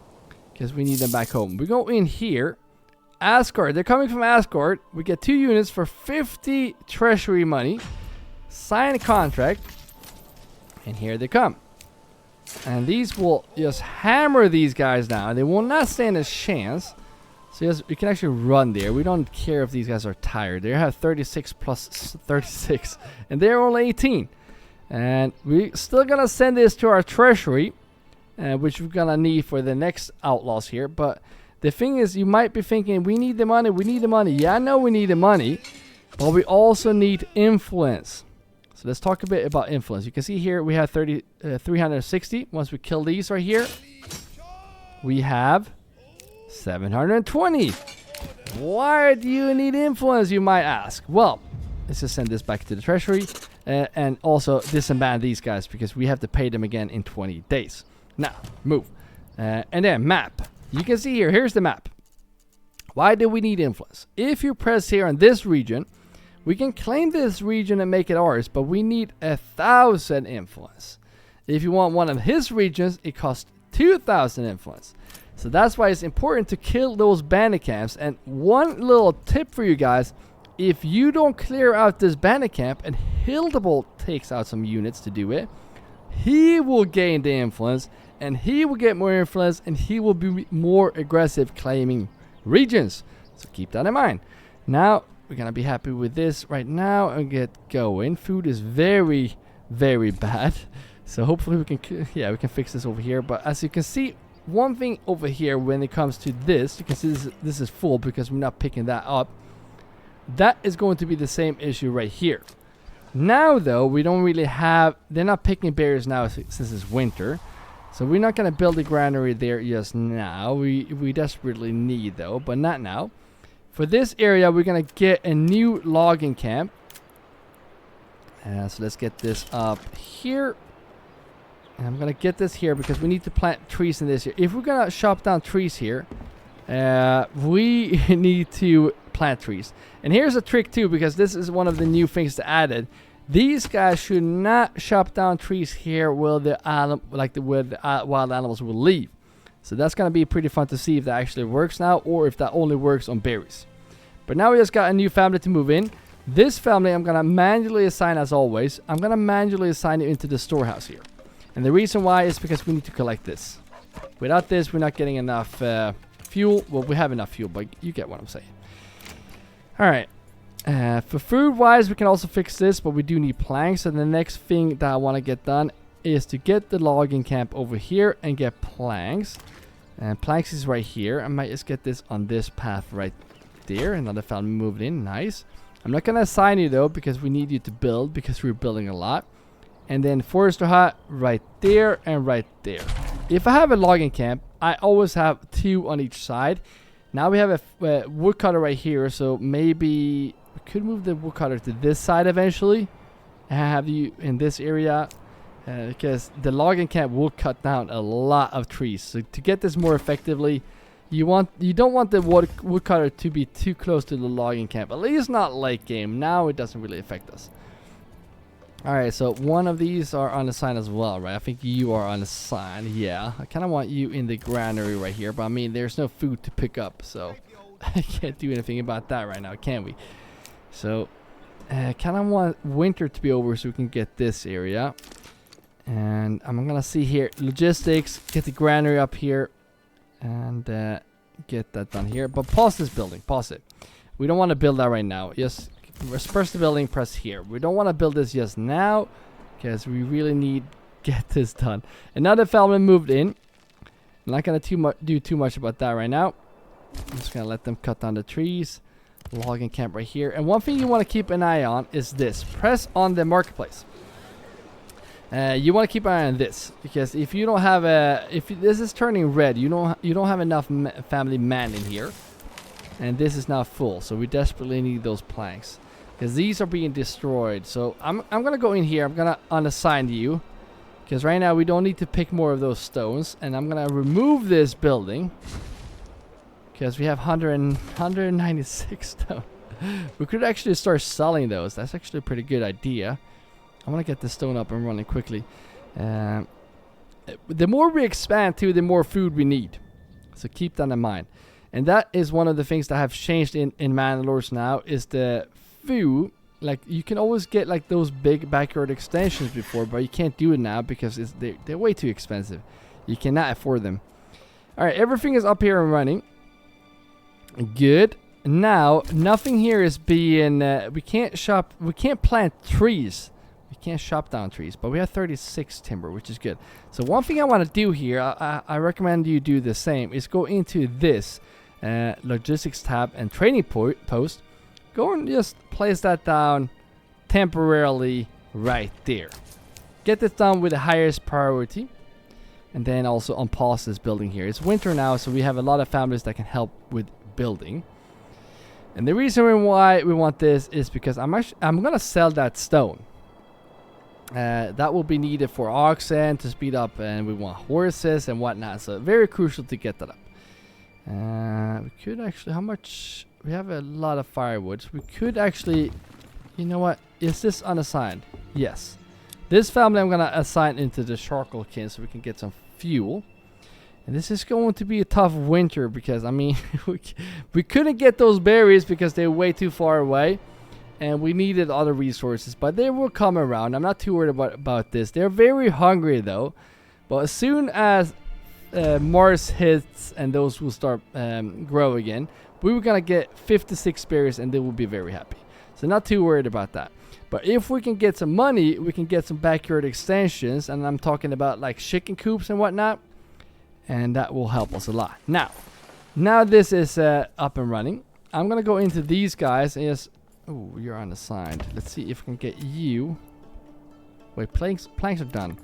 Because we need them back home. We go in here. Asgard. They're coming from Asgard. We get 2 units for 50 treasury money. Sign a contract. And here they come. And these will just hammer these guys down. They will not stand a chance. So yes, we can actually run there. We don't care if these guys are tired. They have 36 plus 36. And they're only 18. And we're still going to send this to our treasury. Which we're going to need for the next outlaws here. But the thing is, you might be thinking, we need the money. We need the money. Yeah, I know we need the money. But we also need influence. So let's talk a bit about influence. You can see here we have 360. Once we kill these right here, we have 720. Why do you need influence, you might ask? Well, let's just send this back to the treasury. And also disband these guys because we have to pay them again in 20 days. Now, move. And then map. You can see here, here's the map. Why do we need influence? If you press here on this region, we can claim this region and make it ours, but we need 1,000 influence. If you want one of his regions, it costs 2,000 influence. So that's why it's important to kill those bandit camps. And one little tip for you guys, if you don't clear out this bandit camp and Hildebolt takes out some units to do it, he will gain the influence and he will get more influence and he will be more aggressive claiming regions. So keep that in mind. Now we're gonna be happy with this right now and get going. Food is very, very bad. So hopefully we can, yeah, we can fix this over here. But as you can see, one thing over here when it comes to this, you can see this is full because we're not picking that up. That is going to be the same issue right here. Now though, we don't really have, they're not picking berries now since it's winter. So we're not going to build a granary there just now. We desperately need though, but not now. For this area, we're going to get a new logging camp. So let's get this up here. And I'm gonna get this here because we need to plant trees in this here. If we're gonna chop down trees here, we need to plant trees. And here's a trick too, because this is one of the new things that added. These guys should not chop down trees here where the wild animals will leave. So that's gonna be pretty fun to see if that actually works now, or if that only works on berries. But now we just got a new family to move in. This family I'm gonna manually assign, as always. I'm gonna manually assign it into the storehouse here. And the reason why is because we need to collect this. Without this, we're not getting enough fuel. Well, we have enough fuel, but you get what I'm saying. Alright. For food-wise, we can also fix this, but we do need planks. So the next thing that I want to get done is to get the logging camp over here and get planks. And planks is right here. I might just get this on this path right there. Another family moved in. Nice. I'm not going to assign you, though, because we need you to build, because we're building a lot. And then forester hut right there and right there. If I have a logging camp, I always have 2 on each side. Now we have a woodcutter right here, so maybe we could move the woodcutter to this side eventually. And have you in this area, because the logging camp will cut down a lot of trees. So to get this more effectively, you don't want the woodcutter to be too close to the logging camp. At least not late game. Now it doesn't really affect us. Alright, so one of these are unassigned as well, right? I think you are unassigned. Yeah, I kind of want you in the granary right here, but I mean, there's no food to pick up, so I can't do anything about that right now, can we? So, I kind of want winter to be over so we can get this area. And I'm gonna see here, logistics, get the granary up here, and get that done here. But pause this building, pause it. We don't want to build that right now. Just press the building, press here. We don't want to build this just now, because we really need to get this done. Another family moved in. I'm not gonna do too much about that right now. I'm just gonna let them cut down the trees. Logging camp right here. And one thing you want to keep an eye on is this. Press on the marketplace. You want to keep an eye on this, because if you don't have if this is turning red, you don't have enough family man in here, and this is now full. So we desperately need those planks, because these are being destroyed. So I'm gonna go in here. I'm gonna unassign you, because right now we don't need to pick more of those stones. And I'm gonna remove this building, because we have 196 stone. We could actually start selling those. That's actually a pretty good idea. I want to get the stone up and running quickly. The more we expand too, the more food we need. So keep that in mind. And that is one of the things that have changed in Manor Lords now, is the food. Like, you can always get like those big backyard extensions before, but you can't do it now because they're way too expensive. You cannot afford them. Alright, everything is up here and running. Good. Now, nothing here is being... we can't plant trees. We can't chop down trees, but we have 36 timber, which is good. So one thing I want to do here, I recommend you do the same, is go into this logistics tab and training post. Go and just place that down temporarily right there. Get this done with the highest priority. And then also unpause this building here. It's winter now, so we have a lot of families that can help with building. And the reason why we want this is because I'm gonna sell that stone. That will be needed for oxen to speed up, and we want horses and whatnot. So very crucial to get that up. We could actually, how much? We have a lot of firewood. We could actually, you know what? Is this unassigned? Yes. This family I'm gonna assign into the charcoal kiln so we can get some fuel. And this is going to be a tough winter because, I mean, we couldn't get those berries because they're way too far away. And we needed other resources, but they will come around. I'm not too worried about this. They're very hungry though. But as soon as Mars hits and those will start grow again, we were gonna get 56 berries and they will be very happy. So not too worried about that. But if we can get some money, we can get some backyard extensions, and I'm talking about like chicken coops and whatnot, and that will help us a lot. Now this is up and running. I'm gonna go into these guys and just... Oh, you're unassigned. Let's see if we can get you. Wait, planks are done.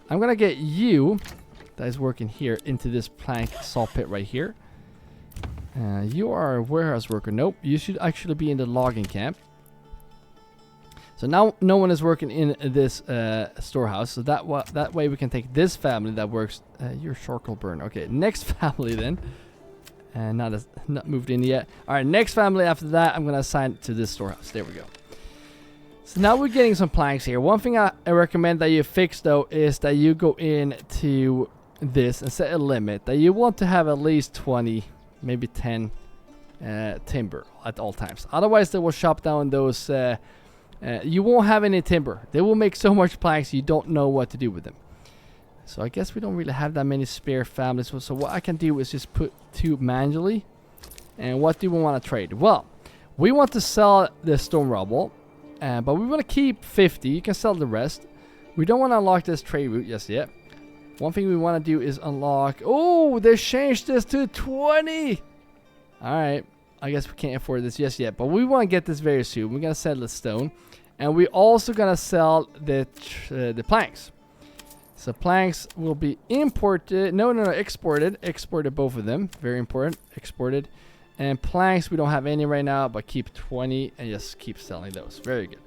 I'm gonna get you, that is working here, into this plank saw pit right here. You are a warehouse worker. Nope, you should actually be in the logging camp. So now no one is working in this storehouse. So that way we can take this family that works. Your charcoal burn. Okay, next family then. And not moved in yet. All right, next family after that, I'm gonna assign to this storehouse. There we go. So now we're getting some planks here. One thing I recommend that you fix though is that you go into this and set a limit that you want to have at least 20, maybe 10 timber at all times. Otherwise, they will chop down those. You won't have any timber. They will make so much planks you don't know what to do with them. So I guess we don't really have that many spare families. So what I can do is just put 2 manually. And what do we want to trade? Well, we want to sell the stone rubble. But we want to keep 50. You can sell the rest. We don't want to unlock this trade route just yet. One thing we want to do is unlock... Oh, they changed this to 20. Alright. I guess we can't afford this just yet. But we want to get this very soon. We're going to sell the stone. And we're also going to sell the planks. So planks will be imported. No, exported. Exported both of them. Very important. Exported. And planks, we don't have any right now, but keep 20 and just keep selling those. Very good.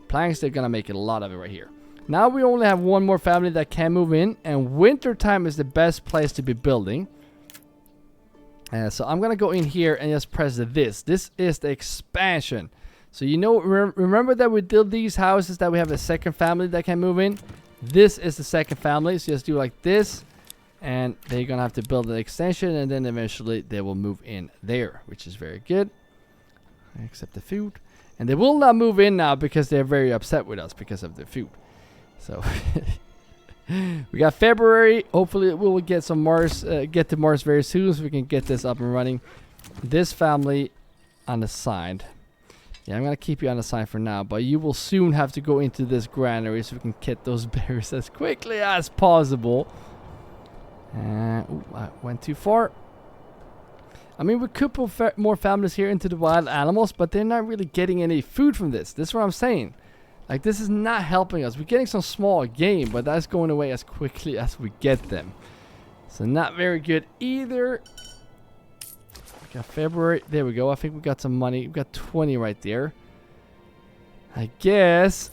Planks, they're going to make a lot of it right here. Now we only have one more family that can move in. And winter time is the best place to be building. So I'm going to go in here and just press this. This is the expansion. So you know, remember that we did these houses that we have a second family that can move in? This is the second family, so just do like this, and they're gonna have to build an extension, and then eventually they will move in there, which is very good. Except the food, and they will not move in now because they're very upset with us because of the food. So we got February. Hopefully we will get some Mars, get to Mars very soon, so we can get this up and running. This family unassigned. Yeah, I'm going to keep you on the side for now, but you will soon have to go into this granary so we can get those berries as quickly as possible. Ooh, I went too far. I mean, we could put more families here into the wild animals, but they're not really getting any food from this. This is what I'm saying. Like, this is not helping us. We're getting some small game, but that's going away as quickly as we get them. So not very good either. Got February. There we go. I think we got some money. We got 20 right there. I guess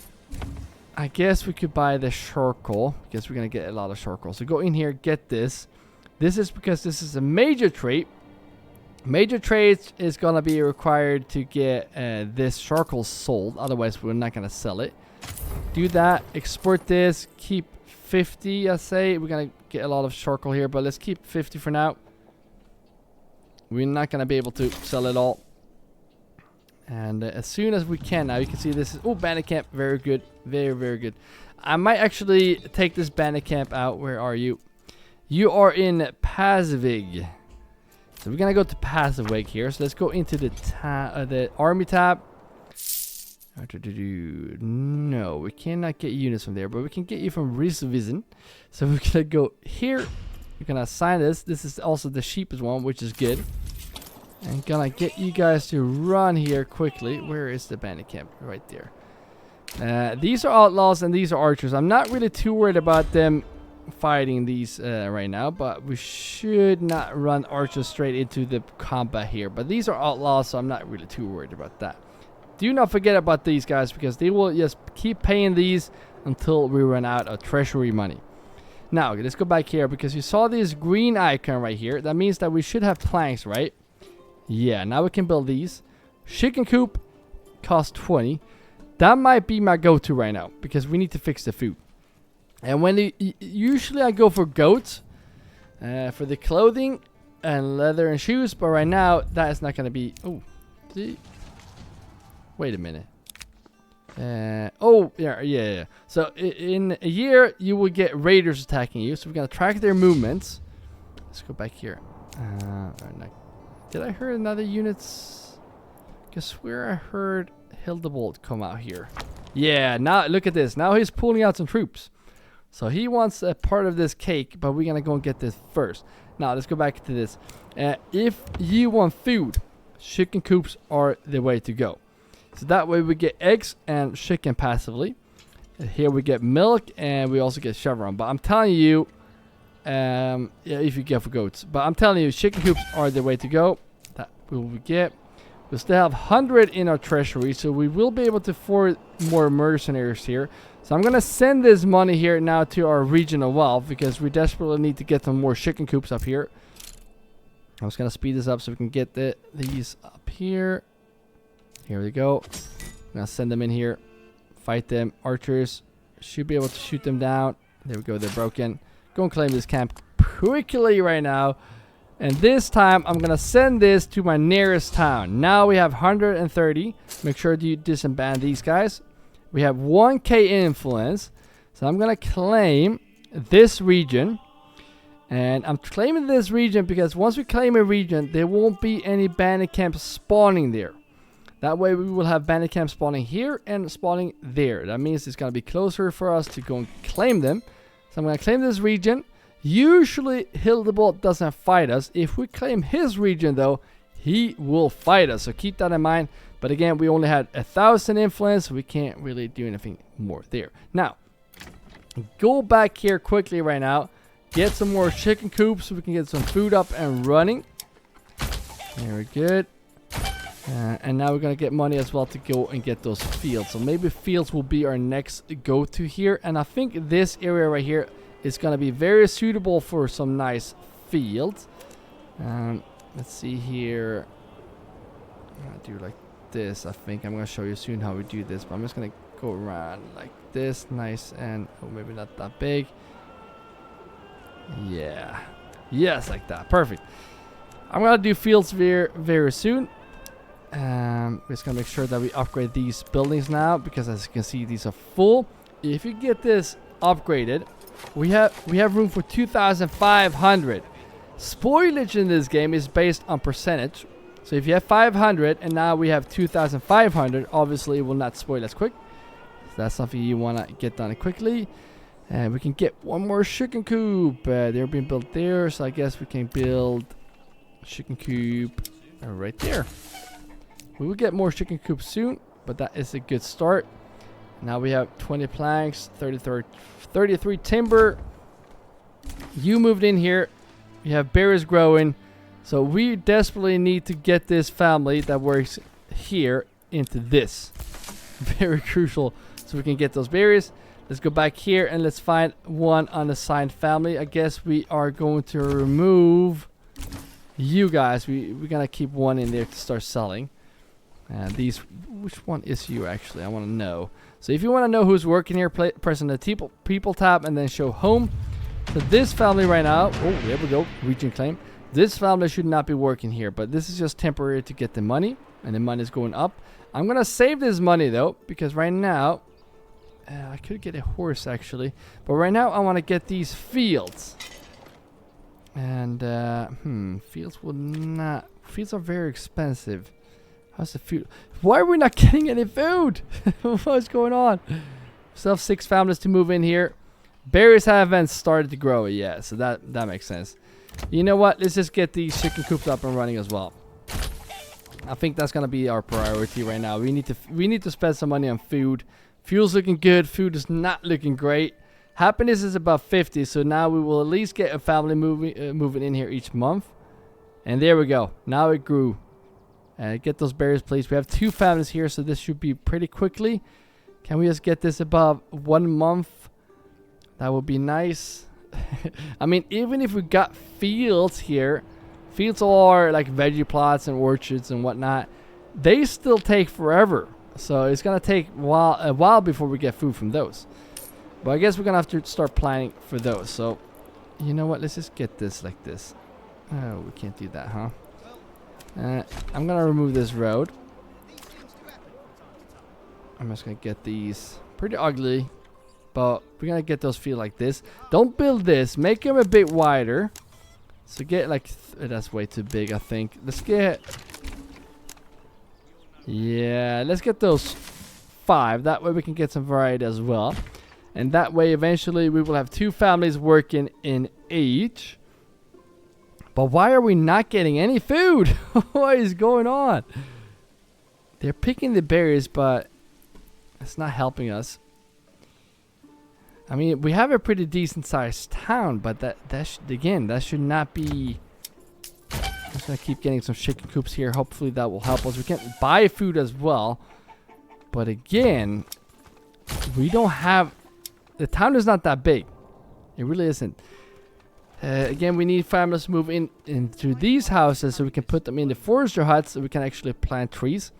we could buy the charcoal. I guess we're going to get a lot of charcoal. So go in here, get this. This is because this is a major trade. Major trades is going to be required to get this charcoal sold. Otherwise, we're not going to sell it. Do that. Export this. Keep 50, I say. We're going to get a lot of charcoal here, but let's keep 50 for now. We're not going to be able to sell it all. And as soon as we can now, you can see this is... Oh, bandit camp. Very good. Very, very good. I might actually take this bandit camp out. Where are you? You are in Pasivig. So we're going to go to Pasivig here. So let's go into the army tab. No, we cannot get units from there. But we can get you from Risvision. So we're going to go here. We're going to assign this. This is also the cheapest one, which is good. And gonna get you guys to run here quickly. Where is the bandit camp? Right there. These are outlaws and these are archers. I'm not really too worried about them fighting these right now. But we should not run archers straight into the combat here. But these are outlaws, so I'm not really too worried about that. Do not forget about these guys, because they will just keep paying these until we run out of treasury money. Now, let's go back here, because you saw this green icon right here. That means that we should have planks, right? Yeah, now we can build these. Chicken coop costs 20. That might be my go-to right now, because we need to fix the food. And when usually I go for goats, for the clothing and leather and shoes, but right now that is not going to be... Oh, wait a minute. Oh, yeah. So in a year, you will get raiders attacking you. So we're going to track their movements. Let's go back here. Did I hear another units? I swear I heard Hildebolt come out here. Yeah, now look at this. Now he's pulling out some troops. So he wants a part of this cake, but we're going to go and get this first. Now, let's go back to this. If you want food, chicken coops are the way to go. So that way we get eggs and chicken passively. Here we get milk and we also get chevron. But I'm telling you, yeah, if you get for goats. But I'm telling you, chicken coops are the way to go. That will we get. We still have 100 in our treasury, so we will be able to afford more mercenaries here. So I'm going to send this money here now to our regional wealth, because we desperately need to get some more chicken coops up here. I'm just going to speed this up so we can get these up here. Here we go. I'm going to send them in here. Fight them. Archers should be able to shoot them down. There we go. They're broken. Go and claim this camp quickly right now. And this time, I'm going to send this to my nearest town. Now we have 130. Make sure to disband these guys. We have 1k influence. So I'm going to claim this region. And I'm claiming this region because once we claim a region, there won't be any bandit camps spawning there. That way we will have bandit camps spawning here and spawning there. That means it's going to be closer for us to go and claim them. So I'm going to claim this region. Usually Hildebolt doesn't fight us. If we claim his region though, he will fight us. So keep that in mind. But again, we only had 1,000 influence. So we can't really do anything more there. Now, go back here quickly right now. Get some more chicken coops so we can get some food up and running. Very good. And now we're going to get money as well to go and get those fields. So maybe fields will be our next go-to here. And I think this area right here is going to be very suitable for some nice fields. Let's see here. I'm going to do like this. I think I'm going to show you soon how we do this. But I'm just going to go around like this. Nice and oh, maybe not that big. Yeah. Yes, like that. Perfect. I'm going to do fields very soon. We're just going to make sure that we upgrade these buildings now. Because as you can see, these are full. If you get this upgraded, we have room for 2,500. Spoilage in this game is based on percentage. So if you have 500 and now we have 2,500, obviously it will not spoil as quick. So that's something you want to get done quickly. And we can get one more chicken coop. They're being built there, so I guess we can build chicken coop right there. We will get more chicken coops soon, but that is a good start. Now we have 20 planks, 33 timber. You moved in here. You have berries growing. So we desperately need to get this family that works here into this. Very crucial so we can get those berries. Let's go back here and let's find one unassigned family. I guess we are going to remove you guys. We're going to keep one in there to start selling. Which one is you actually? I want to know. So if you want to know who's working here, press on the people tab and then show home. So this family right now, oh, there we go, region claim. This family should not be working here, but this is just temporary to get the money, and the money is going up. I'm going to save this money though, because right now, I could get a horse actually, but right now I want to get these fields. And fields are very expensive. How's the food? Why are we not getting any food? What's going on? Still have 6 families to move in here. Berries haven't started to grow yet, so that makes sense. You know what? Let's just get these chicken coops up and running as well. I think that's gonna be our priority right now. We need to spend some money on food. Fuel's looking good. Food is not looking great. Happiness is about 50, so now we will at least get a family moving in here each month. And there we go. Now it grew. Get those berries, please. We have 2 families here, so this should be pretty quickly. Can we just get this above 1 month? That would be nice. I mean, even if we got fields here, fields are like veggie plots and orchards and whatnot, they still take forever. So it's going to take a while before we get food from those. But I guess we're going to have to start planning for those. So, you know what? Let's just get this like this. Oh, we can't do that, huh? I'm going to remove this road. I'm just going to get these pretty ugly. But we're going to get those fields like this. Don't build this. Make them a bit wider. So get like... that's way too big, I think. Let's get... yeah, let's get those 5. That way we can get some variety as well. And that way eventually we will have 2 families working in each. But why are we not getting any food? What is going on? They're picking the berries, but it's not helping us. I mean, we have a pretty decent sized town, but that should not be Just gonna keep getting some chicken coops here. Hopefully that will help us. We can buy food as well. But again, we don't have... The town is not that big. It really isn't. Again, we need families to move into these houses so we can put them in the forager huts so we can actually plant trees.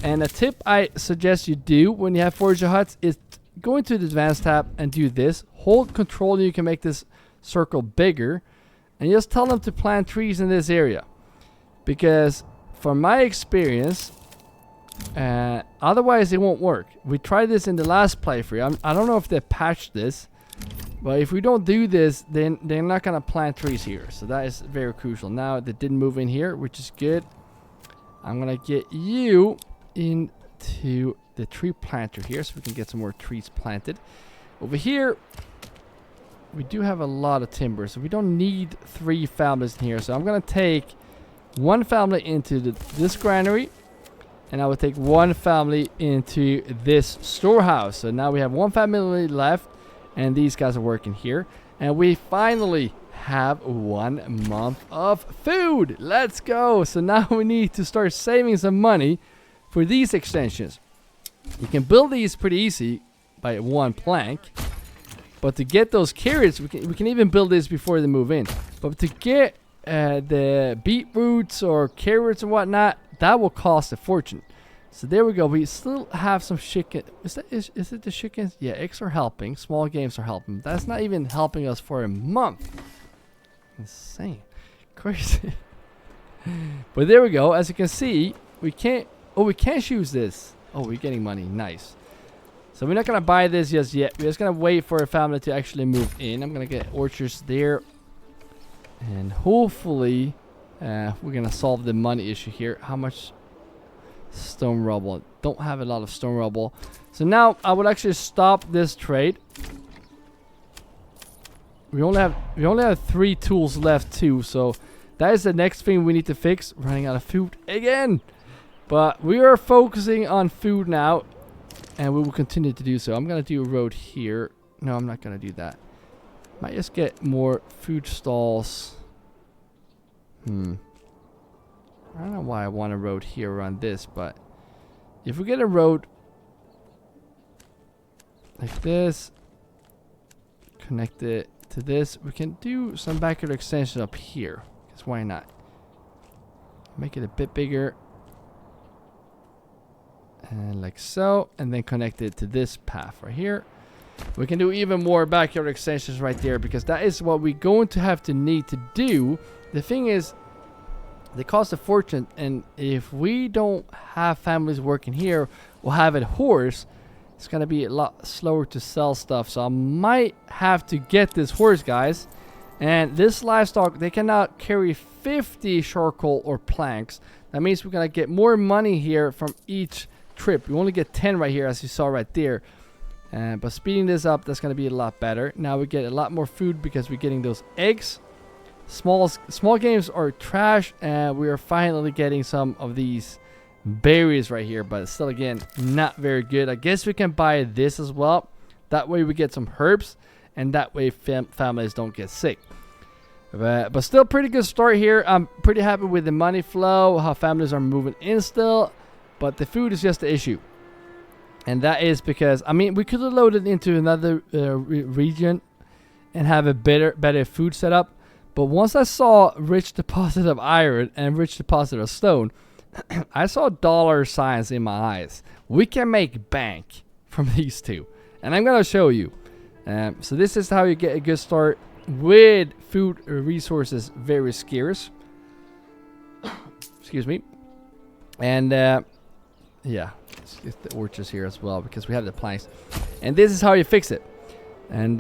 And a tip I suggest you do when you have forager huts is go into the advanced tab and do this. Hold control and you can make this circle bigger. And just tell them to plant trees in this area. Because from my experience, otherwise it won't work. We tried this in the last playthrough. I don't know if they patched this. But if we don't do this, then they're not going to plant trees here. So that is very crucial. Now they didn't move in here, which is good. I'm going to get you into the tree planter here so we can get some more trees planted. Over here, we do have a lot of timber. So we don't need 3 families in here. So I'm going to take 1 family into this granary. And I will take 1 family into this storehouse. So now we have 1 family left. And these guys are working here. And we finally have 1 month of food. Let's go. So now we need to start saving some money for these extensions. You can build these pretty easy by 1 plank. But to get those carrots, we can even build this before they move in. But to get the beetroots or carrots and whatnot, that will cost a fortune. So there we go. We still have some chicken. Is it the chickens? Yeah, eggs are helping. Small games are helping. That's not even helping us for a month. Insane. Crazy. But there we go. As you can see, we can't... Oh, we can't use this. Oh, we're getting money. Nice. So we're not going to buy this just yet. We're just going to wait for a family to actually move in. I'm going to get orchards there. And hopefully, we're going to solve the money issue here. How much... Stone rubble. Don't have a lot of stone rubble. So now I would actually stop this trade. We only have 3 tools left too. So that is the next thing we need to fix. Running out of food again. But we are focusing on food now. And we will continue to do so. I'm going to do a road here. No, I'm not going to do that. Might just get more food stalls. I don't know why I want a road here around this, but if we get a road like this, connect it to this, we can do some backyard extension up here. Because why not? Make it a bit bigger. And like so. And then connect it to this path right here. We can do even more backyard extensions right there because that is what we're going to have to need to do. The thing is, they cost a fortune, and if we don't have families working here, we'll have a horse. It's gonna be a lot slower to sell stuff, so I might have to get this horse, guys. And this livestock, they cannot carry 50 charcoal or planks. That means we're gonna get more money here from each trip. We only get 10 right here, as you saw right there. But speeding this up, that's gonna be a lot better. Now we get a lot more food because we're getting those eggs. Small games are trash, and we are finally getting some of these berries right here, but still again not very good. I guess we can buy this as well. That way we get some herbs, and that way families don't get sick. But still pretty good start here. I'm pretty happy with the money flow, how families are moving in still, but the food is just the issue. And that is because, I mean, we could have loaded into another region and have a better food setup. But once I saw rich deposit of iron and rich deposit of stone, I saw dollar signs in my eyes. We can make bank from these two. And I'm going to show you. So this is how you get a good start with food resources very scarce. Excuse me. And yeah, let's get the orchards here as well because we have the planks. And this is how you fix it. And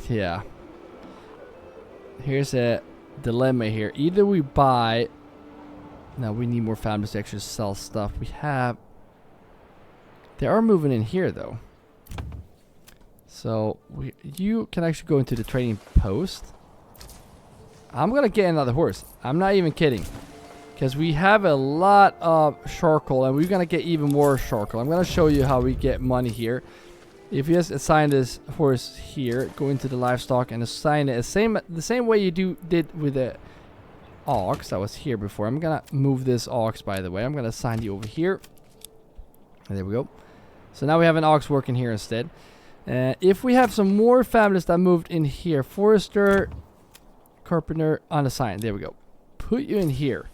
yeah. Here's a dilemma here. Either we buy... Now we need more families to actually sell stuff. We have... They are moving in here though. So you can actually go into the trading post. I'm going to get another horse. I'm not even kidding. Because we have a lot of charcoal and we're going to get even more charcoal. I'm going to show you how we get money here. If you just assign this horse here, go into the livestock and assign it the same way you did with the ox that was here before. I'm gonna move this ox, by the way. I'm gonna assign you over here. And there we go. So now we have an ox working here instead. If we have some more families that moved in here, forester, carpenter, unassigned. There we go. Put you in here.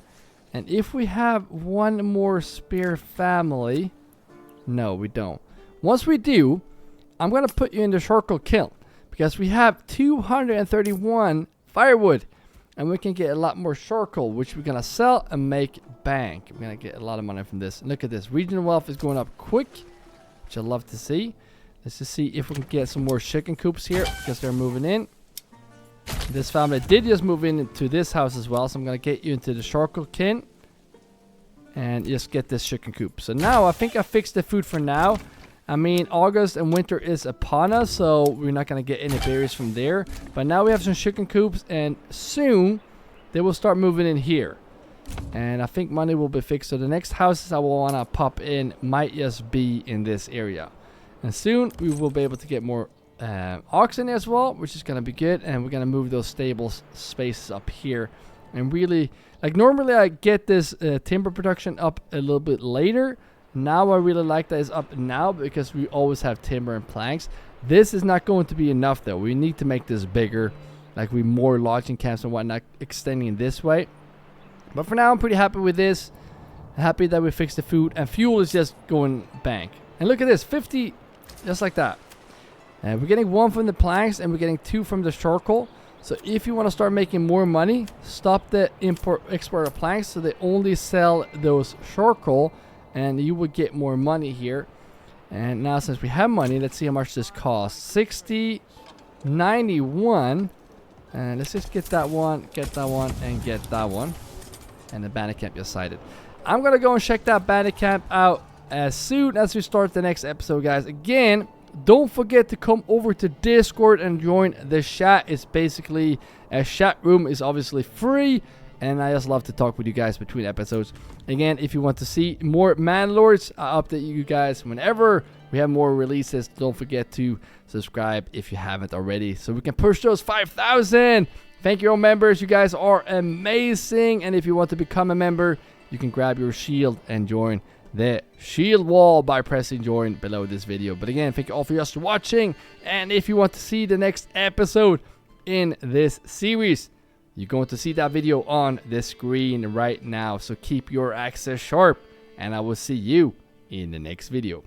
And if we have one more spare family, no, we don't. Once we do, I'm gonna put you in the charcoal kiln because we have 231 firewood, and we can get a lot more charcoal, which we're gonna sell and make bank. We're gonna get a lot of money from this. And look at this, regional wealth is going up quick, which I love to see. Let's just see if we can get some more chicken coops here because they're moving in. This family did just move into this house as well, so I'm gonna get you into the charcoal kiln and just get this chicken coop. So now I think I fixed the food for now. I mean, August and winter is upon us, so we're not gonna get any berries from there. But now we have some chicken coops, and soon they will start moving in here. And I think money will be fixed. So the next houses I will wanna pop in might just be in this area. And soon we will be able to get more oxen as well, which is gonna be good. And we're gonna move those stable spaces up here. And really, like normally I get this timber production up a little bit later. Now I really like that it's up now because we always have timber and planks. This is not going to be enough though. We need to make this bigger, like we more lodging camps and whatnot extending this way. But for now I'm pretty happy with this. Happy that we fixed the food, and fuel is just going bank. And look at this, 50, just like that. And we're getting 1 from the planks and we're getting 2 from the charcoal. So if you want to start making more money, stop the export of planks so they only sell those charcoal, and you would get more money here. And now since we have money, let's see how much this costs. 60, 91, and let's just get that one, and get that one. And the bandit camp just sighted. I'm gonna go and check that bandit camp out as soon as we start the next episode, guys. Again, don't forget to come over to Discord and join the chat. It's basically a chat room. Is obviously free, and I just love to talk with you guys between episodes. Again, if you want to see more Manor Lords, I'll update you guys whenever we have more releases. Don't forget to subscribe if you haven't already, so we can push those 5,000. Thank you all members. You guys are amazing. And if you want to become a member, you can grab your shield and join the shield wall by pressing join below this video. But again, thank you all for just watching. And if you want to see the next episode in this series, you're going to see that video on the screen right now. So keep your access sharp, and I will see you in the next video.